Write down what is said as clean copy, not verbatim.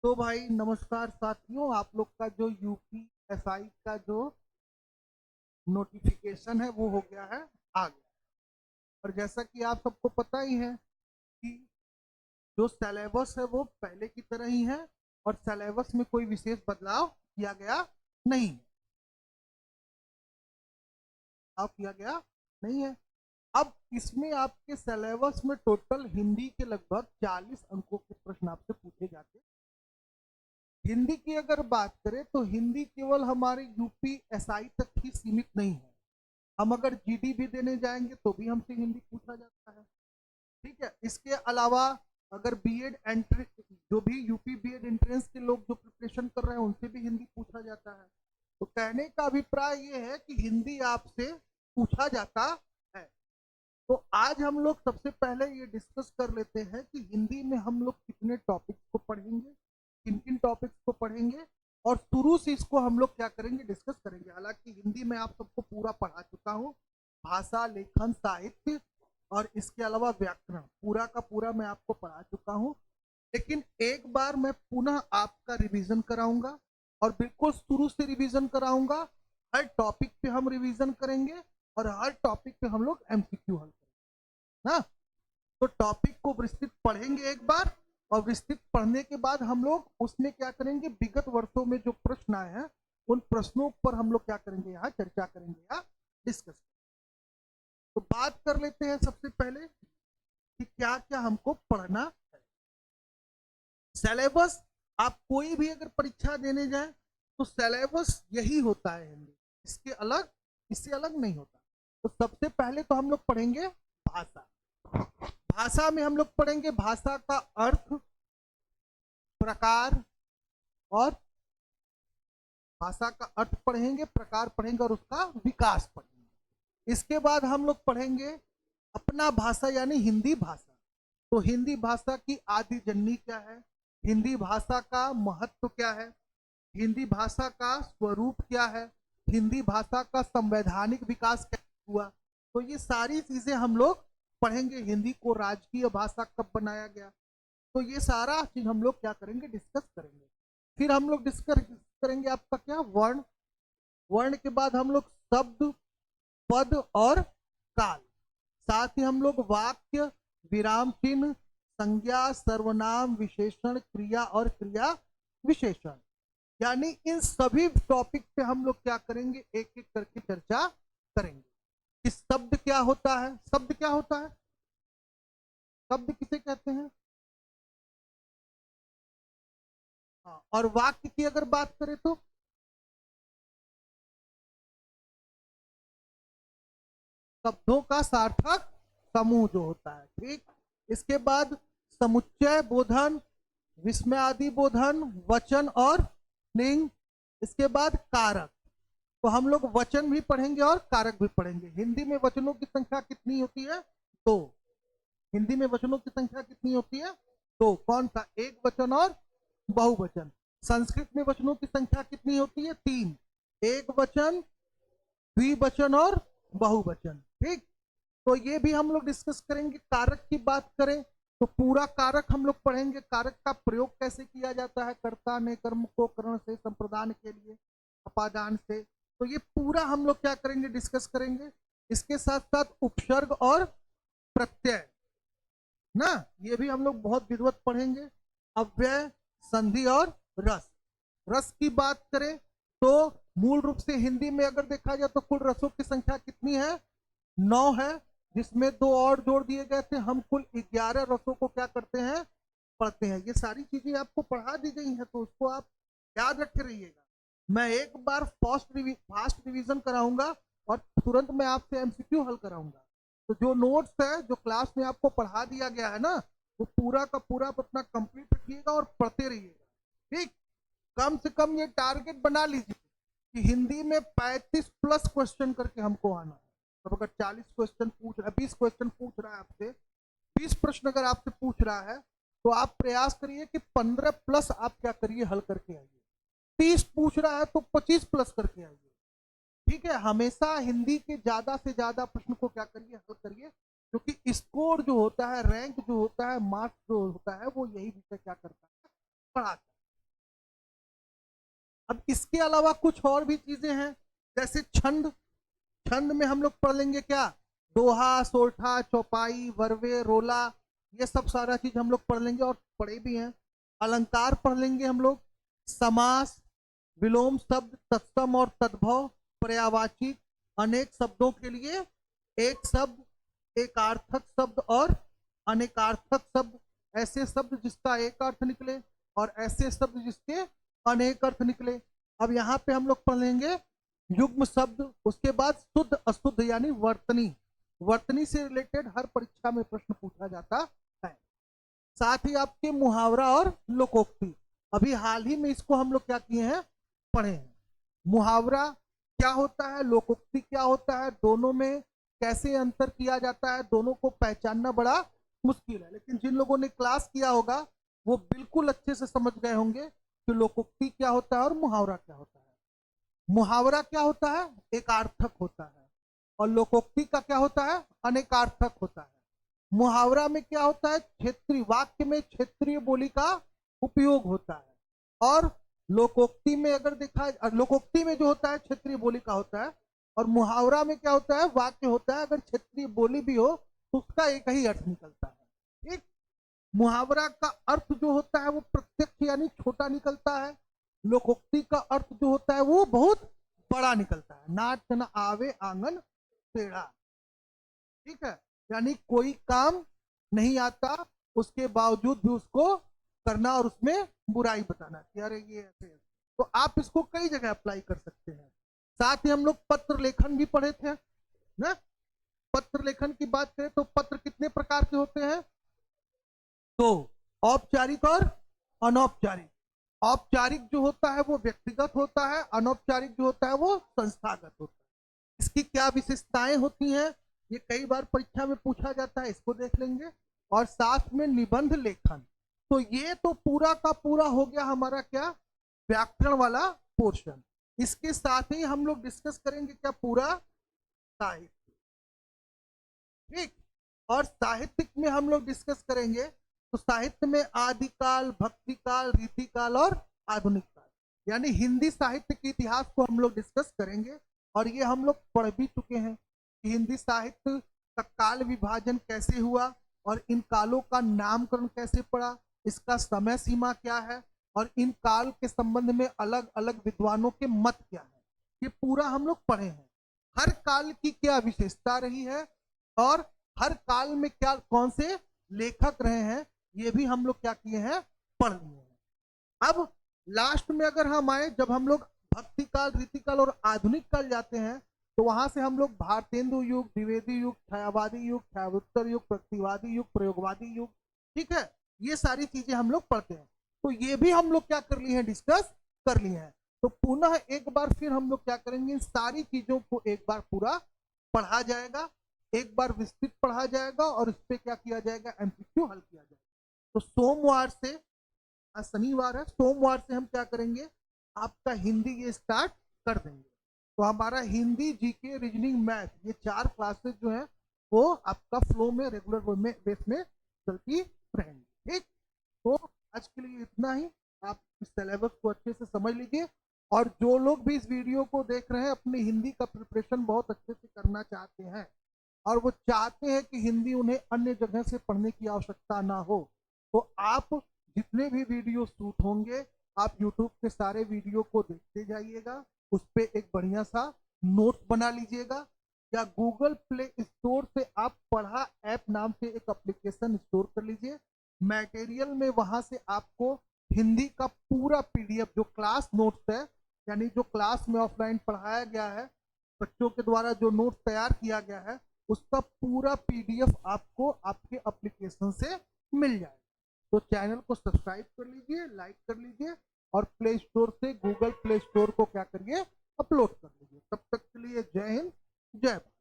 तो भाई नमस्कार साथियों, आप लोग का जो यूपीएसआई का जो नोटिफिकेशन है वो हो गया है, आ गया। और जैसा कि आप सबको पता ही है कि जो सिलेबस है वो पहले की तरह ही है और सिलेबस में कोई विशेष बदलाव किया गया नहीं है। आप किया गया नहीं है। अब इसमें आपके सिलेबस में टोटल हिंदी के लगभग 40 अंकों के प्रश्न आपसे पूछे जाते हैं। हिंदी की अगर बात करें तो हिंदी केवल हमारे यूपीएसआई तक ही सीमित नहीं है। हम अगर जीडी भी देने जाएंगे तो भी हमसे हिंदी पूछा जाता है। ठीक है, इसके अलावा अगर बीएड एंट्रेंस, जो भी यूपी बीएड एंट्रेंस के लोग जो प्रिपरेशन कर रहे हैं उनसे भी हिंदी पूछा जाता है। तो कहने का अभिप्राय ये है कि हिंदी आपसे पूछा जाता है। तो आज हम लोग सबसे पहले ये डिस्कस कर लेते हैं कि हिंदी में हम लोग कितने टॉपिक्स को पढ़ेंगे, किन किन टॉपिक्स को पढ़ेंगे, और शुरू से इसको हम लोग क्या करेंगे, डिस्कस करेंगे। हालांकि हिंदी में आप सबको पूरा पढ़ा चुका हूँ, भाषा, लेखन, साहित्य और इसके अलावा व्याकरण पूरा का पूरा मैं आपको पढ़ा चुका हूँ। लेकिन एक बार मैं पुनः आपका रिवीजन कराऊंगा और बिल्कुल शुरू से रिवीजन कराऊंगा। हर टॉपिक पे हम रिवीजन करेंगे और हर टॉपिक पे हम लोग एमसीक्यू हल करेंगे ना। तो टॉपिक को विस्तृत पढ़ेंगे एक बार, और विस्तृत पढ़ने के बाद हम लोग उसमें क्या करेंगे, विगत वर्षों में जो प्रश्न आए हैं उन प्रश्नों पर हम लोग क्या करेंगे, यहाँ चर्चा करेंगे या डिस्कस। तो बात कर लेते हैं सबसे पहले कि क्या क्या हमको पढ़ना है। सिलेबस, आप कोई भी अगर परीक्षा देने जाए तो सिलेबस यही होता है हिंदी, इसके अलग, इससे अलग नहीं होता। तो सबसे पहले तो हम लोग पढ़ेंगे भाषा। भाषा में हम लोग पढ़ेंगे भाषा का अर्थ, प्रकार, और भाषा का अर्थ पढ़ेंगे, प्रकार पढ़ेंगे और उसका विकास पढ़ेंगे। इसके बाद हम लोग पढ़ेंगे अपना भाषा यानी हिंदी भाषा। तो हिंदी भाषा की आदि जननी क्या है, हिंदी भाषा का महत्व क्या है, हिंदी भाषा का स्वरूप क्या है, हिंदी भाषा का संवैधानिक विकास कैसे हुआ। तो ये सारी चीजें हम लोग पढ़ेंगे। हिंदी को राजकीय भाषा कब बनाया गया, तो ये सारा चीज हम लोग क्या करेंगे, डिस्कस करेंगे। फिर हम लोग डिस्कस करेंगे आपका क्या, वर्ण। वर्ण के बाद हम लोग शब्द, पद और काल। साथ ही हम लोग वाक्य, विराम चिन्ह, संज्ञा, सर्वनाम, विशेषण, क्रिया और क्रिया विशेषण, यानी इन सभी टॉपिक पे हम लोग क्या करेंगे, एक एक करके चर्चा करेंगे कि शब्द क्या होता है, शब्द क्या होता है, शब्द किसे कहते हैं। हाँ, और वाक्य की अगर बात करें तो शब्दों का सार्थक समूह जो होता है। ठीक, इसके बाद समुच्चय बोधन, विस्मय आदि बोधन, वचन और लिंग। इसके बाद कारक। तो हम लोग वचन भी पढ़ेंगे और कारक भी पढ़ेंगे। हिंदी में वचनों की संख्या कितनी होती है, तो हिंदी में वचनों की संख्या कितनी होती है, तो कौन सा, एक वचन और बहुवचन। संस्कृत में वचनों की संख्या कितनी होती है, तीन, एक वचन, द्विवचन और बहुवचन। ठीक, तो ये भी हम लोग डिस्कस करेंगे। कारक की बात करें तो पूरा कारक हम लोग पढ़ेंगे, कारक का प्रयोग कैसे किया जाता है, कर्ता ने कर्म को करण से संप्रदान के लिए, अपादान से। तो ये पूरा हम लोग क्या करेंगे, डिस्कस करेंगे। इसके साथ साथ उपसर्ग और प्रत्यय ना, ये भी हम लोग बहुत विधिवत पढ़ेंगे। अव्यय, संधि और रस। रस की बात करें तो मूल रूप से हिंदी में अगर देखा जाए तो कुल रसों की संख्या कितनी है, 9 है, जिसमें 2 और जोड़ दिए गए थे। हम कुल 11 रसों को क्या करते हैं, पढ़ते हैं। ये सारी चीजें आपको पढ़ा दी गई हैं, तो उसको आप याद रखे रहिएगा। मैं एक बार फास्ट रिवीजन कराऊंगा और तुरंत मैं आपसे एमसीक्यू हल कराऊंगा। तो जो नोट्स है, जो क्लास में आपको पढ़ा दिया गया है ना, वो पूरा का पूरा आप अपना कंप्लीट रखिएगा और पढ़ते रहिएगा। ठीक, कम से कम ये टारगेट बना लीजिए कि हिंदी में 35 प्लस क्वेश्चन करके हमको आना है। अब अगर 40 क्वेश्चन पूछ रहा है, 20 क्वेश्चन पूछ रहा है आपसे, 20 प्रश्न अगर आपसे पूछ रहा है, तो आप प्रयास करिए कि 15 प्लस आप क्या करिए, हल करके आइए। 30 पूछ रहा है तो 25 प्लस करके आइए। ठीक है, हमेशा हिंदी के ज्यादा से ज्यादा प्रश्न को क्या करिए, हल करिए, क्योंकि स्कोर जो होता है, रैंक जो होता है, मार्क्स जो होता है, वो यही विषय क्या करता है, पढ़ाता है। अब इसके अलावा कुछ और भी चीजें हैं, जैसे छंद। छंद में हम लोग पढ़ लेंगे क्या, दोहा, सोरठा, चौपाई, वर्वे, रोला, ये सब सारा चीज हम लोग पढ़ लेंगे और पढ़े भी हैं। अलंकार पढ़ लेंगे हम लोग, समास, विलोम शब्द, तत्सम और तद्भव, पर्यायवाची, अनेक शब्दों के लिए एक शब्द, एकार्थक शब्द और अनेकार्थक शब्द, ऐसे शब्द जिसका एक अर्थ निकले और ऐसे शब्द जिसके अनेक अर्थ निकले। अब यहाँ पे हम लोग पढ़ लेंगे युग्म शब्द, उसके बाद शुद्ध अशुद्ध यानी वर्तनी। वर्तनी से रिलेटेड हर परीक्षा में प्रश्न पूछा जाता है। साथ ही आपके मुहावरा और लोकोक्ति, अभी हाल ही में इसको हम लोग क्या किए हैं, पढ़े हैं। मुहावरा क्या होता है, लोकोक्ति क्या होता है, दोनों में कैसे अंतर किया जाता है, दोनों को पहचानना बड़ा मुश्किल है, लेकिन जिन लोगों ने क्लास किया होगा वो बिल्कुल अच्छे से समझ गए होंगे कि लोकोक्ति क्या होता है और मुहावरा क्या होता है। मुहावरा क्या होता है, एकार्थक होता है, और लोकोक्ति का क्या होता है, अनेकार्थक होता है। मुहावरा में क्या होता है, क्षेत्रीय वाक्य में क्षेत्रीय बोली का उपयोग होता है, और लोकोक्ति में अगर देखा, लोकोक्ति में जो होता है क्षेत्रीय बोली का होता है, और मुहावरा में क्या होता है, वाक्य होता है, अगर क्षेत्रीय बोली भी हो तो उसका एक ही अर्थ निकलता है। एक मुहावरा का अर्थ जो होता है वो प्रत्यक्ष यानी छोटा निकलता है, लोकोक्ति का अर्थ जो होता है वो बहुत बड़ा निकलता है। नाट न आवे आंगन टेढ़ा, ठीक है, यानी कोई काम नहीं आता उसके बावजूद भी उसको करना और उसमें बुराई बताना कि अरे ये ऐसे। तो आप इसको कई जगह अप्लाई कर सकते हैं। साथ ही हम लोग पत्र लेखन भी पढ़े थे ना। पत्र लेखन की बात करें तो पत्र कितने प्रकार के होते हैं, तो औपचारिक और अनौपचारिक। औपचारिक जो होता है वो व्यक्तिगत होता है, अनौपचारिक जो होता है वो संस्थागत होता है। इसकी क्या विशेषताएं होती हैं ये कई बार परीक्षा में पूछा जाता है, इसको देख लेंगे। और साथ में निबंध लेखन, तो ये तो पूरा का पूरा हो गया हमारा क्या, व्याकरण वाला पोर्शन। इसके साथ ही हम लोग डिस्कस करेंगे क्या, पूरा साहित्य, ठीक। और साहित्य में हम लोग डिस्कस करेंगे तो साहित्य में आदिकाल, भक्तिकाल, रीतिकाल और आधुनिक काल, यानी हिंदी साहित्य के इतिहास को हम लोग डिस्कस करेंगे। और ये हम लोग पढ़ भी चुके हैं कि हिंदी साहित्य का काल विभाजन कैसे हुआ और इन कालों का नामकरण कैसे पड़ा, इसका समय सीमा क्या है, और इन काल के संबंध में अलग अलग विद्वानों के मत क्या है, ये पूरा हम लोग पढ़े हैं। हर काल की क्या विशेषता रही है और हर काल में क्या कौन से लेखक रहे हैं, ये भी हम लोग क्या किए हैं, पढ़ लिए हैं। अब लास्ट में अगर हम आए, जब हम लोग भक्ति काल, रीतिकाल और आधुनिक काल जाते हैं तो वहां से हम लोग भारतेंदु युग, द्विवेदी युग, छायावादी युग, छायोत्तर युग, प्रतिवादी युग, प्रयोगवादी युग, ठीक है, ये सारी चीजें हम लोग पढ़ते हैं। तो ये भी हम लोग क्या कर लिए हैं, डिस्कस कर लिए हैं। तो पुनः एक बार फिर हम लोग क्या करेंगे, इन सारी चीजों को एक बार पूरा पढ़ा जाएगा, एक बार विस्तृत पढ़ा जाएगा और इस पे क्या किया जाएगा, एमसीक्यू हल किया जाएगा। तो सोमवार से, आज शनिवार है, सोमवार से हम क्या करेंगे, आपका हिंदी ये स्टार्ट कर देंगे। तो हमारा हिंदी, जीके, रीजनिंग, मैथ, ये 4 क्लासेस जो है वो आपका फ्लो में रेगुलर बेस में चलती रहेंगी, ठीक। तो आज के लिए इतना ही, आप इस सिलेबस को अच्छे से समझ लीजिए। और जो लोग भी इस वीडियो को देख रहे हैं, अपनी हिंदी का प्रिपरेशन बहुत अच्छे से करना चाहते हैं और वो चाहते हैं कि हिंदी उन्हें अन्य जगह से पढ़ने की आवश्यकता ना हो, तो आप जितने भी वीडियो शूट होंगे आप YouTube के सारे वीडियो को देखते जाइएगा, उस पर एक बढ़िया सा नोट बना लीजिएगा, या गूगल प्ले स्टोर से आप पढ़ा ऐप नाम से एक एप्लीकेशन स्टोर कर लीजिए। मटेरियल में वहां से आपको हिंदी का पूरा पीडीएफ जो क्लास नोट्स है, यानी जो क्लास में ऑफलाइन पढ़ाया गया है, बच्चों के द्वारा जो नोट तैयार किया गया है, उसका पूरा पीडीएफ आपको आपके एप्लीकेशन से मिल जाएगा। तो चैनल को सब्सक्राइब कर लीजिए, लाइक कर लीजिए और प्ले स्टोर से गूगल प्ले स्टोर को क्या करिए, अपलोड कर लीजिए। तब तक के लिए जय हिंद, जय भारत।